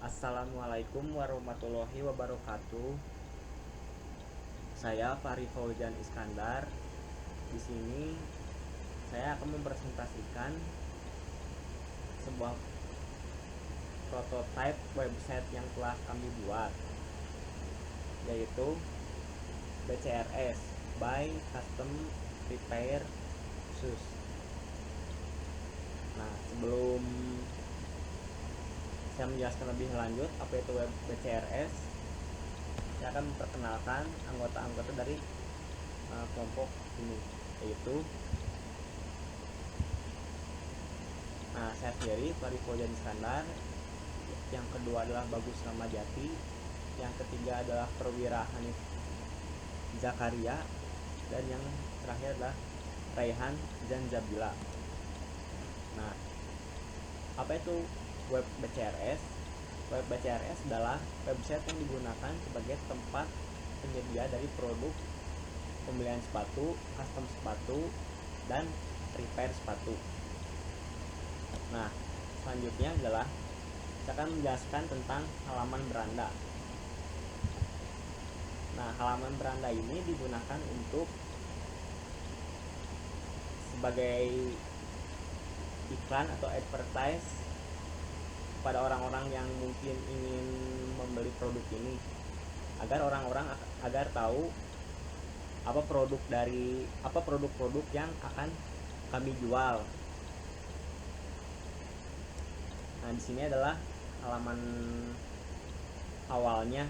Assalamualaikum warahmatullahi wabarakatuh. Saya Fahri Fauzan Iskandar. Di sini saya akan mempresentasikan sebuah prototipe website yang telah kami buat, yaitu BCRS by Custom Repair Shoes. Nah, sebelum saya menjelaskan lebih lanjut apa itu web BCRS, saya akan memperkenalkan anggota-anggota dari kelompok ini, yaitu saya sendiri Fahri Fauzan Iskandar, yang kedua adalah Bagus Ramadjati, yang ketiga adalah Perwira Hanif Zakaria, dan yang terakhir adalah Raihan Zanjabila. Nah, apa itu web BCRS? Web BCRS adalah website yang digunakan sebagai tempat penyedia dari produk pembelian sepatu, custom sepatu, dan repair sepatu. Nah, selanjutnya adalah saya akan menjelaskan tentang halaman beranda. Nah, halaman beranda ini digunakan untuk sebagai iklan atau advertise pada orang-orang yang mungkin ingin membeli produk ini, agar orang-orang agar tahu apa produk-produk yang akan kami jual. Nah, di sini adalah halaman awalnya.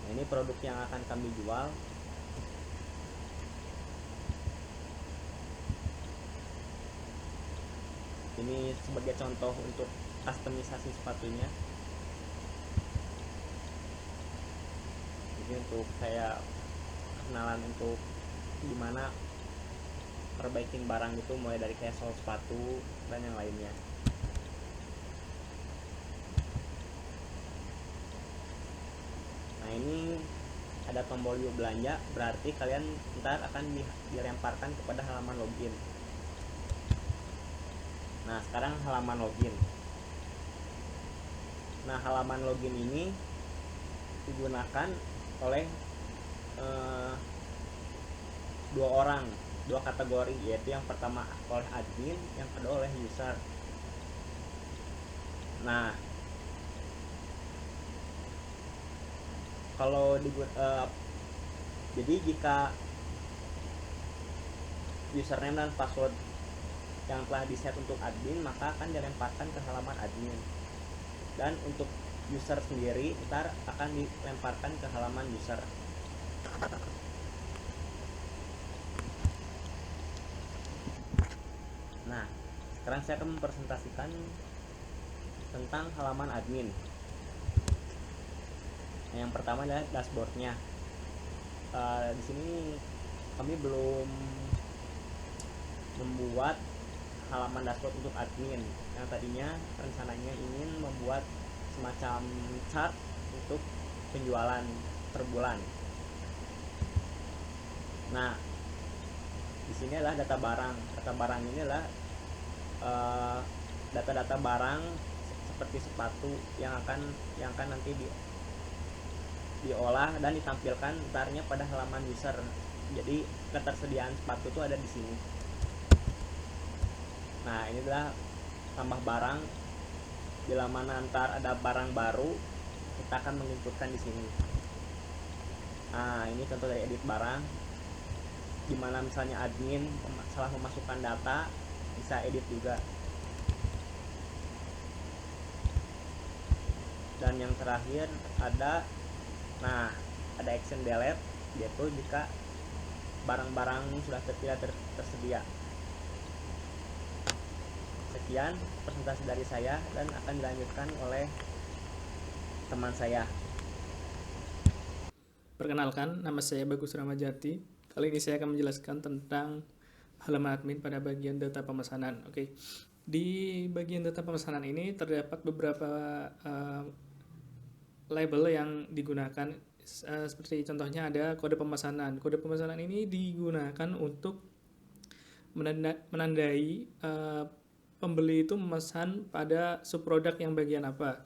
Nah, ini produk yang akan kami jual. Ini sebagai contoh untuk customisasi sepatunya. Jadi untuk saya kenalan untuk gimana perbaikin barang itu, mulai dari kayak sol sepatu dan yang lainnya. Nah, ini ada tombol yuk belanja, berarti kalian ntar akan dilemparkan kepada halaman login. Nah, sekarang halaman login. Nah, halaman login ini digunakan oleh dua kategori, yaitu yang pertama oleh admin, yang kedua oleh user. Nah, jadi jika username dan password yang telah di-set untuk admin, maka akan dilemparkan ke halaman admin. Dan untuk user sendiri ntar akan dilemparkan ke halaman user. Nah, sekarang saya akan mempresentasikan tentang halaman admin. Nah, yang pertama adalah dashboardnya. Di sini kami belum membuat halaman dashboard untuk admin. Yang tadinya rencananya ingin membuat semacam chart untuk penjualan per bulan. Nah, di sini adalah data barang. Data barang ini adalah data-data barang seperti sepatu yang akan nanti diolah dan ditampilkan ntarnya pada halaman user. Jadi ketersediaan sepatu itu ada di sini. Nah, ini adalah tambah barang. Bila mana ntar ada barang baru, kita akan menginputkan di sini. Nah, ini contoh dari edit barang. Dimana misalnya admin salah memasukkan data, bisa edit juga. Dan yang terakhir ada action delete, yaitu jika barang-barang sudah tidak tersedia. Sekian presentasi dari saya dan akan dilanjutkan oleh teman saya. Perkenalkan, nama saya Bagus Ramadjati. Kali ini saya akan menjelaskan tentang halaman admin pada bagian data pemesanan. Oke, di bagian data pemesanan ini terdapat beberapa label yang digunakan. Seperti contohnya ada kode pemesanan. Kode pemesanan ini digunakan untuk menandai pembeli itu memesan pada subproduk yang bagian apa.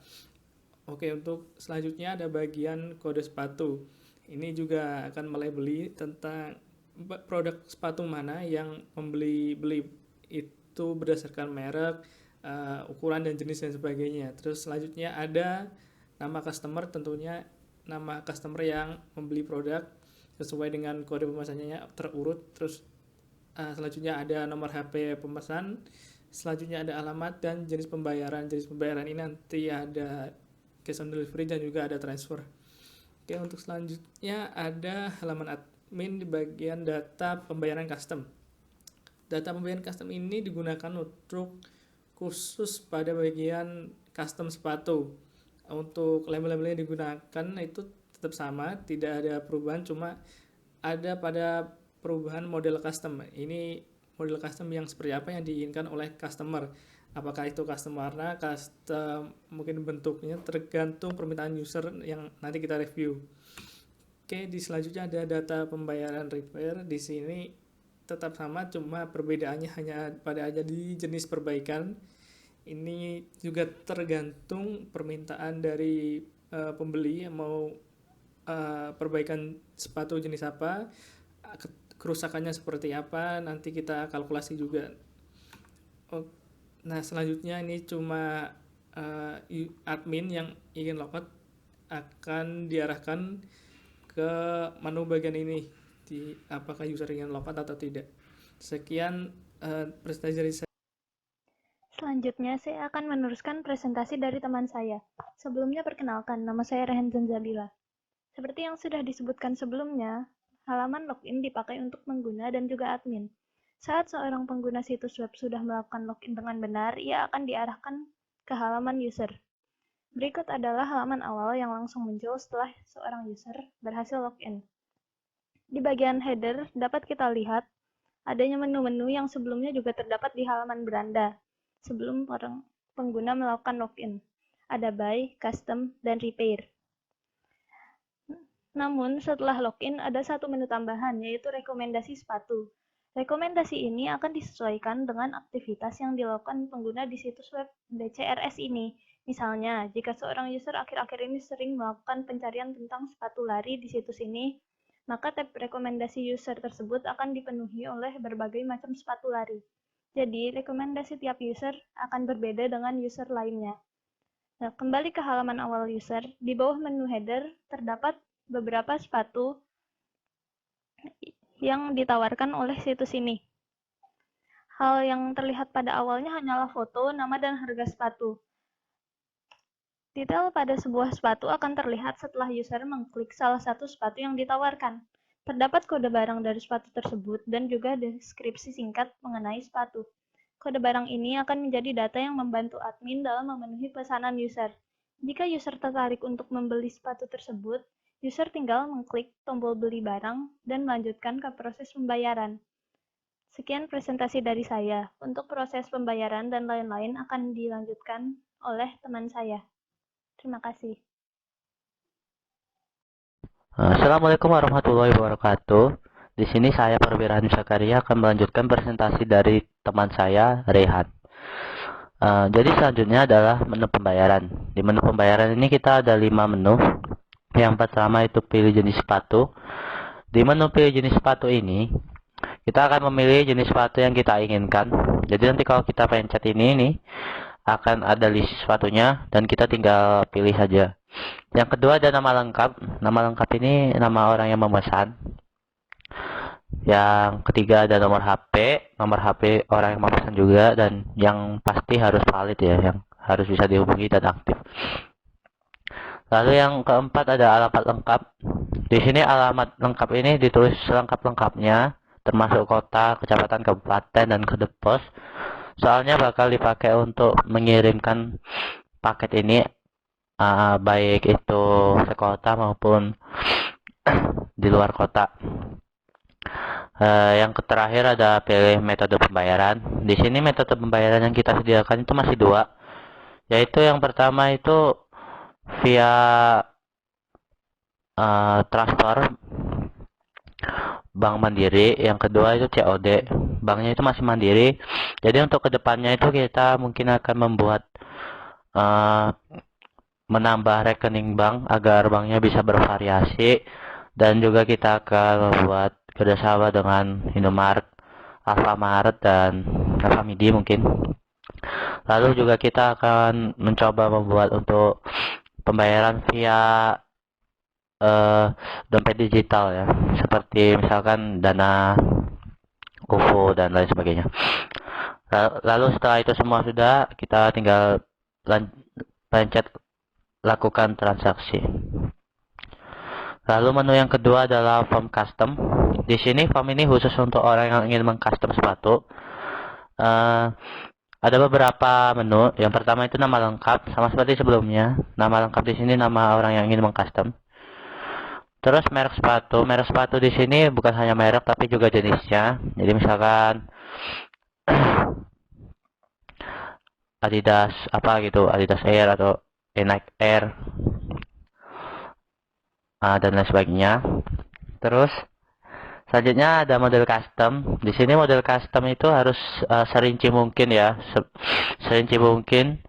Oke, untuk selanjutnya ada bagian kode sepatu. Ini juga akan melabeli tentang produk sepatu mana yang pembeli beli, itu berdasarkan merek, ukuran dan jenis dan sebagainya. Terus selanjutnya ada nama customer, tentunya nama customer yang membeli produk sesuai dengan kode pemesanannya terurut. Terus selanjutnya ada nomor HP pemesan, selanjutnya ada alamat dan jenis pembayaran. Jenis pembayaran ini nanti ada cash on delivery dan juga ada transfer. Oke, untuk selanjutnya ada halaman admin di bagian data pembayaran custom. Data pembayaran custom ini digunakan untuk khusus pada bagian custom sepatu. Untuk label-label yang digunakan itu tetap sama, tidak ada perubahan, cuma ada pada perubahan model custom. Ini model custom yang seperti apa yang diinginkan oleh customer. Apakah itu custom warna, custom mungkin bentuknya, tergantung permintaan user yang nanti kita review. Oke, di selanjutnya ada data pembayaran repair. Di sini tetap sama, cuma perbedaannya hanya pada aja di jenis perbaikan. Ini juga tergantung permintaan dari pembeli yang mau perbaikan sepatu jenis apa, kerusakannya seperti apa, nanti kita kalkulasi juga. Nah, selanjutnya ini cuma admin yang ingin logout akan diarahkan ke menu bagian ini, apakah user ingin logout atau tidak. Sekian presentasi dari saya. Selanjutnya, saya akan meneruskan presentasi dari teman saya. Sebelumnya perkenalkan, nama saya Rehan Zanzabila. Seperti yang sudah disebutkan sebelumnya, halaman login dipakai untuk pengguna dan juga admin. Saat seorang pengguna situs web sudah melakukan login dengan benar, ia akan diarahkan ke halaman user. Berikut adalah halaman awal yang langsung muncul setelah seorang user berhasil login. Di bagian header dapat kita lihat adanya menu-menu yang sebelumnya juga terdapat di halaman beranda sebelum pengguna melakukan login. Ada buy, custom, dan repair. Namun setelah login ada satu menu tambahan, yaitu rekomendasi sepatu. Rekomendasi ini akan disesuaikan dengan aktivitas yang dilakukan pengguna di situs web DCRS ini. Misalnya, jika seorang user akhir-akhir ini sering melakukan pencarian tentang sepatu lari di situs ini, maka tab rekomendasi user tersebut akan dipenuhi oleh berbagai macam sepatu lari. Jadi, rekomendasi tiap user akan berbeda dengan user lainnya. Nah, kembali ke halaman awal user, di bawah menu header terdapat beberapa sepatu yang ditawarkan oleh situs ini. Hal yang terlihat pada awalnya hanyalah foto, nama, dan harga sepatu. Detail pada sebuah sepatu akan terlihat setelah user mengklik salah satu sepatu yang ditawarkan. Terdapat kode barang dari sepatu tersebut dan juga deskripsi singkat mengenai sepatu. Kode barang ini akan menjadi data yang membantu admin dalam memenuhi pesanan user. Jika user tertarik untuk membeli sepatu tersebut, user tinggal mengklik tombol beli barang dan melanjutkan ke proses pembayaran. Sekian presentasi dari saya. Untuk proses pembayaran dan lain-lain akan dilanjutkan oleh teman saya. Terima kasih. Assalamualaikum warahmatullahi wabarakatuh. Di sini saya Perwira Zakaria akan melanjutkan presentasi dari teman saya Rehan. Jadi selanjutnya adalah menu pembayaran. Di menu pembayaran ini kita ada 5 menu. Yang pertama itu pilih jenis sepatu. Di menu pilih jenis sepatu ini, kita akan memilih jenis sepatu yang kita inginkan. Jadi nanti kalau kita pencet ini akan ada list sepatunya dan kita tinggal pilih saja. Yang kedua ada nama lengkap. Nama lengkap ini nama orang yang memesan. Yang ketiga ada nomor HP orang yang memesan juga, dan yang pasti harus valid ya, yang harus bisa dihubungi dan aktif. Lalu yang keempat ada alamat lengkap. Di sini alamat lengkap ini ditulis selengkap-lengkapnya, termasuk kota, kecamatan, kabupaten, dan kode pos. Soalnya bakal dipakai untuk mengirimkan paket ini, baik itu sekota maupun di luar kota. Yang terakhir ada pilih metode pembayaran. Di sini metode pembayaran yang kita sediakan itu masih 2, yaitu yang pertama itu via transfer Bank Mandiri, yang kedua itu COD. Banknya itu masih Mandiri. Jadi untuk kedepannya itu kita mungkin akan membuat eh, menambah rekening bank agar banknya bisa bervariasi, dan juga kita akan membuat kerjasama dengan Indomaret, Alfamart, dan Alfamidi mungkin. Lalu juga kita akan mencoba membuat untuk pembayaran via dompet digital ya, seperti misalkan Dana, OVO, dan lain sebagainya. Lalu setelah itu semua sudah, kita tinggal pencet lakukan transaksi. Lalu menu yang kedua adalah form custom. Di sini form ini khusus untuk orang yang ingin mengcustom sepatu. Ada beberapa menu. Yang pertama itu nama lengkap, sama seperti sebelumnya. Nama lengkap di sini nama orang yang ingin mengcustom. Terus merek sepatu. Merek sepatu di sini bukan hanya merek tapi juga jenisnya. Jadi misalkan Adidas apa gitu, Adidas Air atau Nike Air, dan lain sebagainya. Terus selanjutnya ada model custom. Di sini model custom itu harus serinci mungkin ya, serinci mungkin,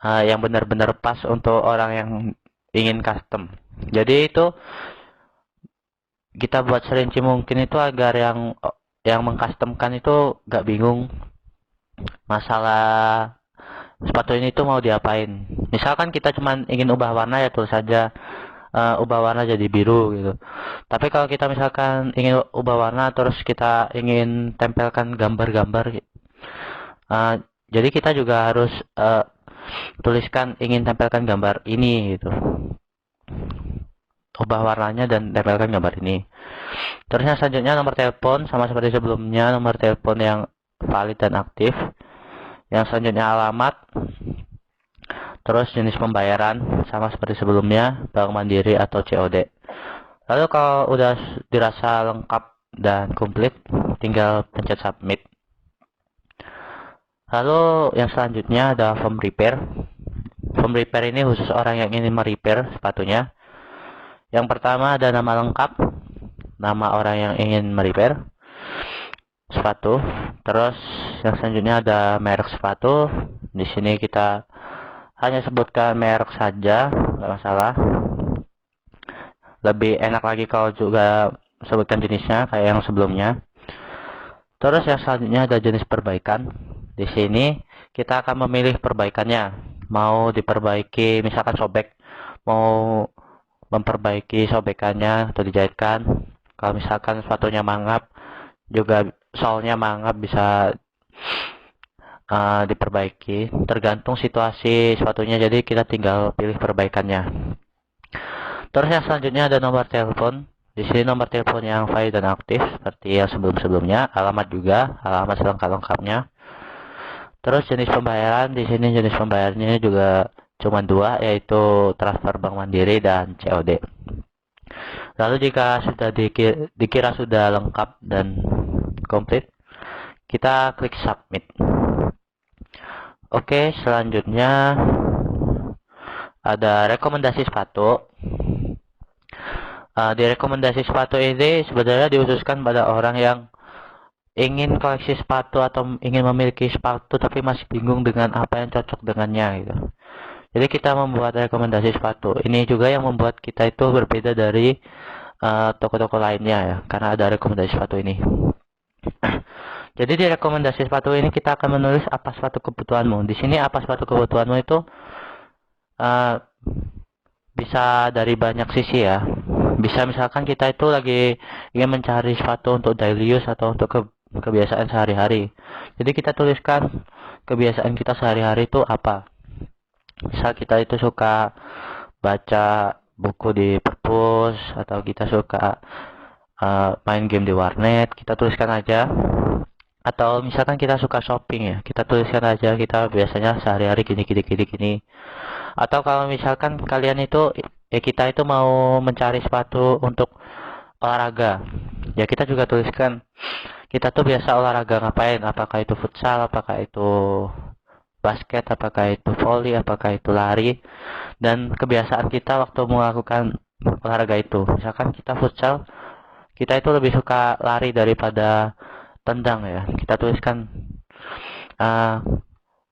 yang benar-benar pas untuk orang yang ingin custom. Jadi itu kita buat serinci mungkin itu agar yang mengcustomkan itu gak bingung masalah sepatu ini tuh mau diapain. Misalkan kita cuma ingin ubah warna, ya tulis saja ubah warna jadi biru gitu. Tapi kalau kita misalkan ingin ubah warna terus kita ingin tempelkan gambar-gambar, jadi kita juga harus tuliskan ingin tempelkan gambar ini gitu, ubah warnanya dan tempelkan gambar ini. Terus yang selanjutnya nomor telepon, sama seperti sebelumnya, nomor telepon yang valid dan aktif. Yang selanjutnya alamat. Terus jenis pembayaran sama seperti sebelumnya, Bank Mandiri atau COD. Lalu kalau udah dirasa lengkap dan komplit, tinggal pencet submit. Lalu yang selanjutnya ada form repair. Form repair ini khusus orang yang ingin merepair sepatunya. Yang pertama ada nama lengkap, nama orang yang ingin merepair sepatu. Terus yang selanjutnya ada merek sepatu. Di sini kita hanya sebutkan merek saja, nggak masalah. Lebih enak lagi kalau juga sebutkan jenisnya kayak yang sebelumnya. Terus yang selanjutnya ada jenis perbaikan. Di sini kita akan memilih perbaikannya. Mau diperbaiki, misalkan sobek, mau memperbaiki sobekannya atau dijahitkan. Kalau misalkan sepatunya mangap, juga soalnya mangap, bisa diperbaiki. Tergantung situasi sepatunya, jadi kita tinggal pilih perbaikannya. Terus yang selanjutnya ada nomor telepon. Di sini nomor telepon yang valid dan aktif seperti yang sebelum-sebelumnya. Alamat juga, alamat selengkap-lengkapnya. Terus jenis pembayaran, di sini jenis pembayarannya juga cuma dua, yaitu transfer Bank Mandiri dan COD. Lalu jika sudah dikira sudah lengkap dan komplit, kita klik submit. Oke, selanjutnya ada rekomendasi sepatu. Di rekomendasi sepatu ini sebenarnya dikhususkan pada orang yang ingin koleksi sepatu atau ingin memiliki sepatu tapi masih bingung dengan apa yang cocok dengannya gitu. Jadi kita membuat rekomendasi sepatu. Ini juga yang membuat kita itu berbeda dari toko-toko lainnya ya, karena ada rekomendasi sepatu ini. Jadi di rekomendasi sepatu ini kita akan menulis apa sepatu kebutuhanmu. Di sini apa sepatu kebutuhanmu itu bisa dari banyak sisi ya. Bisa misalkan kita itu lagi ingin mencari sepatu untuk daily use atau untuk kebiasaan sehari-hari. Jadi kita tuliskan kebiasaan kita sehari-hari itu apa. Misal kita itu suka baca buku di perpus, atau kita suka main game di warnet, kita tuliskan aja. Atau misalkan kita suka shopping ya, kita tuliskan aja kita biasanya sehari-hari gini. Atau kalau misalkan kalian itu ya, kita itu mau mencari sepatu untuk olahraga, ya kita juga tuliskan kita tuh biasa olahraga ngapain, apakah itu futsal, apakah itu basket, apakah itu volley, apakah itu lari, dan kebiasaan kita waktu melakukan olahraga itu. Misalkan kita futsal, kita itu lebih suka lari daripada tendang ya. Kita tuliskan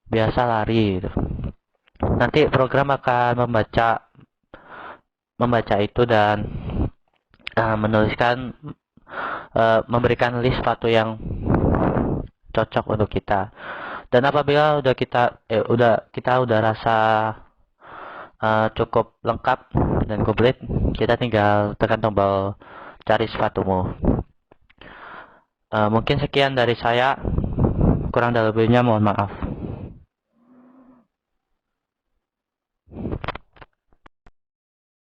biasa lari gitu. Nanti program akan membaca itu dan menuliskan, memberikan list sepatu yang cocok untuk kita. Dan apabila kita udah rasa cukup lengkap dan komplit, kita tinggal tekan tombol cari sepatumu. Mungkin sekian dari saya, kurang dan lebihnya mohon maaf.